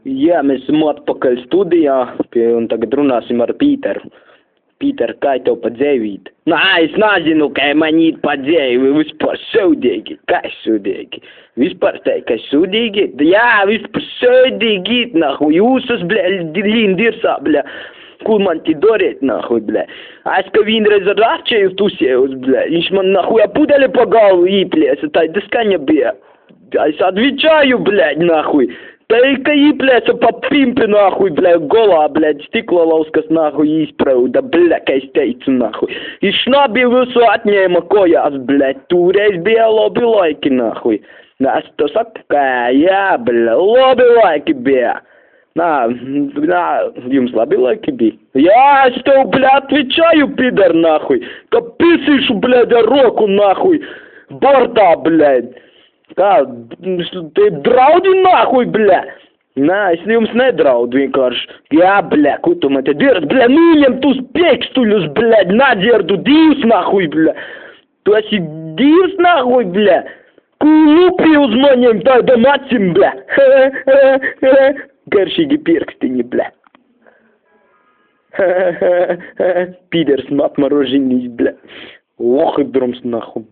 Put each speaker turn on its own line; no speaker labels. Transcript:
Jā, mēs esam atpakaļ studijā, un tagad runāsim ar Pīteru. Pīter, kā tev pa dzēvīt? Nā, es nezinu, kā man ir pa dzēvi, vispār sūdīgi. Kā sūdīgi? Vispār tā, ka sūdīgi? Jā, vispār sūdīgi, nahuj, jūsas, bļa, lindirsā, bļa. Ko man ti darīt, nahuj, bļa? Es ka vienreiz ar Arčeju tusējos, bļa. Viņš man, nahuj, pudeli pa galvu īpliesa, tā skaņa bija. Es atvičāju, bļa, nahuj. Только иплеса по пимпе нахуй, бля, гола, блядь, стекло лаускас нахуй исправда, бля, кайстейцу нахуй. И шнаби высотнее макояс, блядь, турейс bija labi laiki nахуй. Es to saku, ka jā, bля, labi laiki bija. Nā, jums labi laiki bija? Jā, es tev, bля, отвечаю, пидор, нахуй. Ka pisīšu, bļaļ, ar roku, nахуй, bordā, bļaļ. Kā, te draudi nāhuj, bļa? Nā, es jums nedraudu vienkārši. Jā, bļa, ko tu man te dirst, bļa, nūņem tus piekstuļus, bļa, nadzirdu divs nāhuj, bļa. Tu esi divs nāhuj, bļa. Ko lupi uz maniem tādam acim, bļa. Garšīgi pirkstiņi, bļa. Pīders apmarožiņīs, bļa. Lohi drums nāhuj.